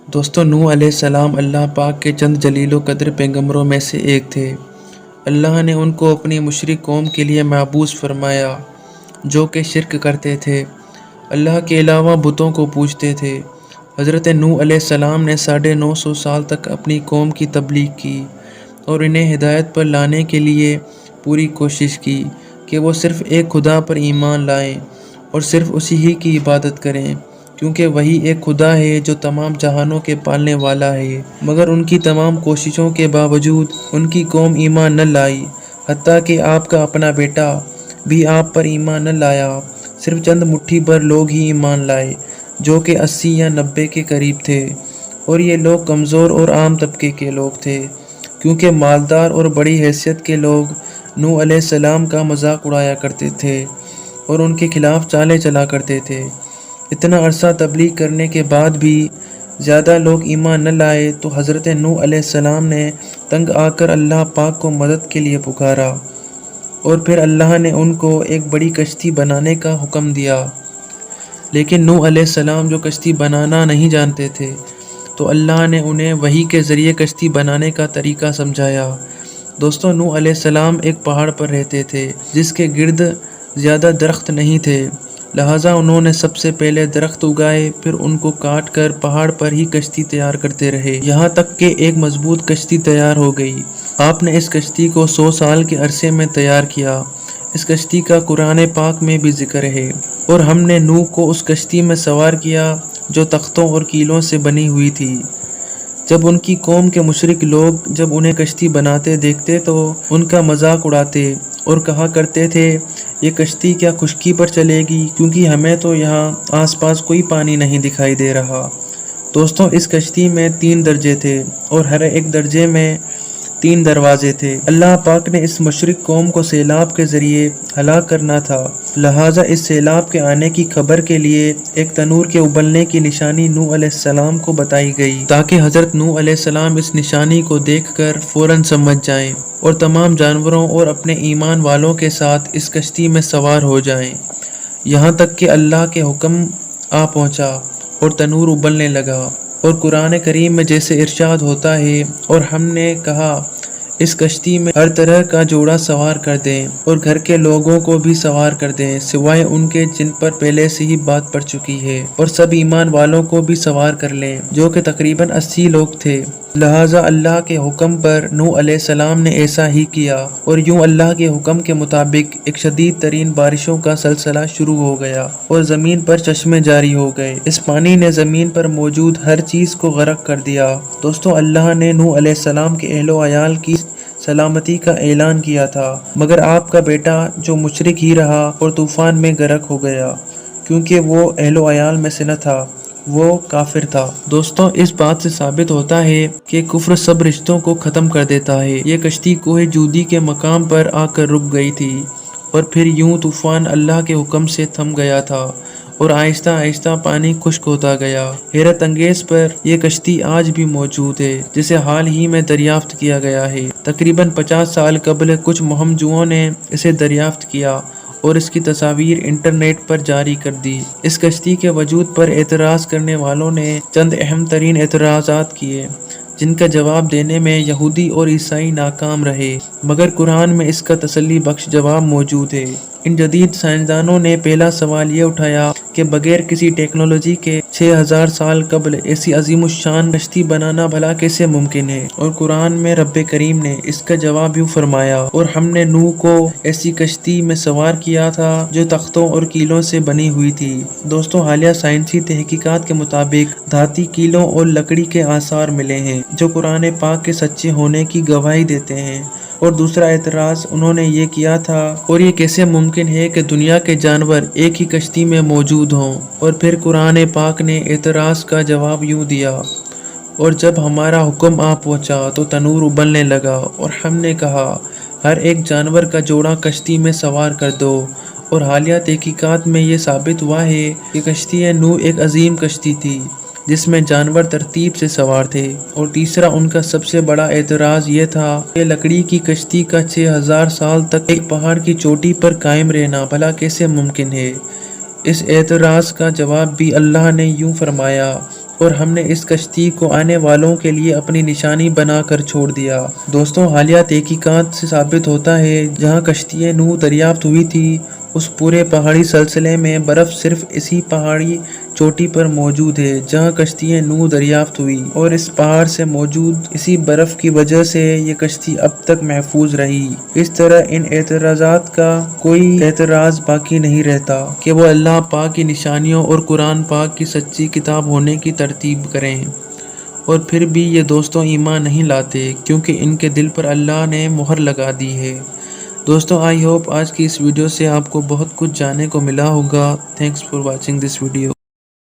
دوستو نوح علیہ السلام اللہ پاک کے چند جلیل و قدر پیغمبروں میں سے ایک تھے۔ اللہ نے ان کو اپنی مشرک قوم کے لیے محبوس فرمایا جو کہ شرک کرتے تھے، اللہ کے علاوہ بتوں کو پوجتے تھے۔ حضرت نوح علیہ السلام نے 950 سال تک اپنی قوم کی تبلیغ کی اور انہیں ہدایت پر لانے کے لیے پوری کوشش کی کہ وہ صرف ایک خدا پر ایمان لائیں اور صرف اسی ہی کی عبادت کریں، کیونکہ وہی ایک خدا ہے جو تمام جہانوں کے پالنے والا ہے۔ مگر ان کی تمام کوششوں کے باوجود ان کی قوم ایمان نہ لائی، حتیٰ کہ آپ کا اپنا بیٹا بھی آپ پر ایمان نہ لایا۔ صرف چند مٹھی بھر لوگ ہی ایمان لائے، جو کہ 80 یا 90 کے قریب تھے، اور یہ لوگ کمزور اور عام طبقے کے لوگ تھے، کیونکہ مالدار اور بڑی حیثیت کے لوگ نوح علیہ السلام کا مذاق اڑایا کرتے تھے اور ان کے خلاف چالیں چلا کرتے تھے۔ اتنا عرصہ تبلیغ کرنے کے بعد بھی زیادہ لوگ ایمان نہ لائے تو حضرت نوح علیہ السلام نے تنگ آ کر اللہ پاک کو مدد کے لیے پکارا، اور پھر اللہ نے ان کو ایک بڑی کشتی بنانے کا حکم دیا۔ لیکن نوح علیہ السلام جو کشتی بنانا نہیں جانتے تھے، تو اللہ نے انہیں وحی کے ذریعے کشتی بنانے کا طریقہ سمجھایا۔ دوستو نوح علیہ السلام ایک پہاڑ پر رہتے تھے جس کے گرد زیادہ درخت نہیں تھے، لہٰذا انہوں نے سب سے پہلے درخت اگائے، پھر ان کو کاٹ کر پہاڑ پر ہی کشتی تیار کرتے رہے، یہاں تک کہ ایک مضبوط کشتی تیار ہو گئی۔ آپ نے اس کشتی کو 100 سال کے عرصے میں تیار کیا۔ اس کشتی کا قرآن پاک میں بھی ذکر ہے، اور ہم نے نوح کو اس کشتی میں سوار کیا جو تختوں اور کیلوں سے بنی ہوئی تھی۔ جب ان کی قوم کے مشرک لوگ جب انہیں کشتی بناتے دیکھتے تو ان کا مذاق اڑاتے اور کہا کرتے تھے، یہ کشتی کیا خشکی پر چلے گی، کیونکہ ہمیں تو یہاں آس پاس کوئی پانی نہیں دکھائی دے رہا۔ دوستوں اس کشتی میں 3 درجے تھے اور ہر ایک درجے میں 3 دروازے تھے۔ اللہ پاک نے اس مشرک قوم کو سیلاب کے ذریعے ہلاک کرنا تھا، لہٰذا اس سیلاب کے آنے کی خبر کے لیے ایک تنور کے ابلنے کی نشانی نوح علیہ السلام کو بتائی گئی، تاکہ حضرت نوح علیہ السلام اس نشانی کو دیکھ کر فوراً سمجھ جائیں اور تمام جانوروں اور اپنے ایمان والوں کے ساتھ اس کشتی میں سوار ہو جائیں، یہاں تک کہ اللہ کے حکم آ پہنچا اور تنور ابلنے لگا۔ اور قرآن کریم میں جیسے ارشاد ہوتا ہے، اور ہم نے کہا اس کشتی میں ہر طرح کا جوڑا سوار کر دیں اور گھر کے لوگوں کو بھی سوار کر دیں، سوائے ان کے جن پر پہلے سے ہی بات پڑ چکی ہے، اور سب ایمان والوں کو بھی سوار کر لیں، جو کہ تقریباً 80 لوگ تھے۔ لہٰذا اللہ کے حکم پر نوح علیہ السلام نے ایسا ہی کیا، اور یوں اللہ کے حکم کے مطابق ایک شدید ترین بارشوں کا سلسلہ شروع ہو گیا اور زمین پر چشمے جاری ہو گئے۔ اس پانی نے زمین پر موجود ہر چیز کو غرق کر دیا۔ دوستو اللہ نے نوح علیہ السلام کے اہل و عیال کی سلامتی کا اعلان کیا تھا، مگر آپ کا بیٹا جو مشرک ہی رہا اور طوفان میں غرق ہو گیا، کیونکہ وہ اہل و عیال میں سے نہ تھا، وہ کافر تھا۔ دوستوں اس بات سے ثابت ہوتا ہے کہ کفر سب رشتوں کو ختم کر دیتا ہے۔ یہ کشتی کوہ جودی کے مقام پر آ کر رک گئی تھی، اور پھر یوں طوفان اللہ کے حکم سے تھم گیا تھا اور آہستہ آہستہ پانی خشک ہوتا گیا۔ حیرت انگیز پر یہ کشتی آج بھی موجود ہے، جسے حال ہی میں دریافت کیا گیا ہے۔ تقریباً 50 سال قبل کچھ مہم جوؤں نے اسے دریافت کیا اور اس کی تصاویر انٹرنیٹ پر جاری کر دی۔ اس کشتی کے وجود پر اعتراض کرنے والوں نے چند اہم ترین اعتراضات کیے، جن کا جواب دینے میں یہودی اور عیسائی ناکام رہے، مگر قرآن میں اس کا تسلی بخش جواب موجود ہے۔ ان جدید سائنسدانوں نے پہلا سوال یہ اٹھایا کہ بغیر کسی ٹیکنالوجی کے 6000 سال قبل ایسی عظیم الشان کشتی بنانا بھلا کیسے ممکن ہے، اور قرآن میں رب کریم نے اس کا جواب یوں فرمایا، اور ہم نے نوح کو ایسی کشتی میں سوار کیا تھا جو تختوں اور کیلوں سے بنی ہوئی تھی۔ دوستوں حالیہ سائنسی تحقیقات کے مطابق دھاتی کیلوں اور لکڑی کے آثار ملے ہیں جو قرآن پاک کے سچے ہونے کی گواہی دیتے ہیں۔ اور دوسرا اعتراض انہوں نے یہ کیا تھا، اور یہ کیسے ممکن ہے کہ دنیا کے جانور ایک ہی کشتی میں موجود ہوں، اور پھر قرآن پاک نے اعتراض کا جواب یوں دیا، اور جب ہمارا حکم آ پہنچا تو تنور ابلنے لگا، اور ہم نے کہا ہر ایک جانور کا جوڑا کشتی میں سوار کر دو۔ اور حالیہ تحقیقات میں یہ ثابت ہوا ہے کہ کشتی نوح ایک عظیم کشتی تھی جس میں جانور ترتیب سے سوار تھے۔ اور تیسرا ان کا سب سے بڑا اعتراض یہ تھا کہ لکڑی کی کشتی کا 6000 سال تک ایک پہاڑ کی چوٹی پر قائم رہنا بھلا کیسے ممکن ہے۔ اس اعتراض کا جواب بھی اللہ نے یوں فرمایا، اور ہم نے اس کشتی کو آنے والوں کے لیے اپنی نشانی بنا کر چھوڑ دیا۔ دوستوں، حالیہ تحقیقات سے ثابت ہوتا ہے جہاں کشتی نوح دریافت ہوئی تھی اس پورے پہاڑی سلسلے میں برف صرف اسی پہاڑی چوٹی پر موجود ہے جہاں کشتی نوح دریافت ہوئی، اور اس پہاڑ سے موجود اسی برف کی وجہ سے یہ کشتی اب تک محفوظ رہی۔ اس طرح ان اعتراضات کا کوئی اعتراض باقی نہیں رہتا کہ وہ اللہ پاک کی نشانیوں اور قرآن پاک کی سچی کتاب ہونے کی تردید کریں، اور پھر بھی یہ دوستوں ایمان نہیں لاتے کیونکہ ان کے دل پر اللہ نے مہر لگا دی ہے۔ دوستوں، آئی ہوپ آج کی اس ویڈیو سے آپ کو بہت کچھ جاننے کو ملا ہوگا۔ Thanks for watching this video.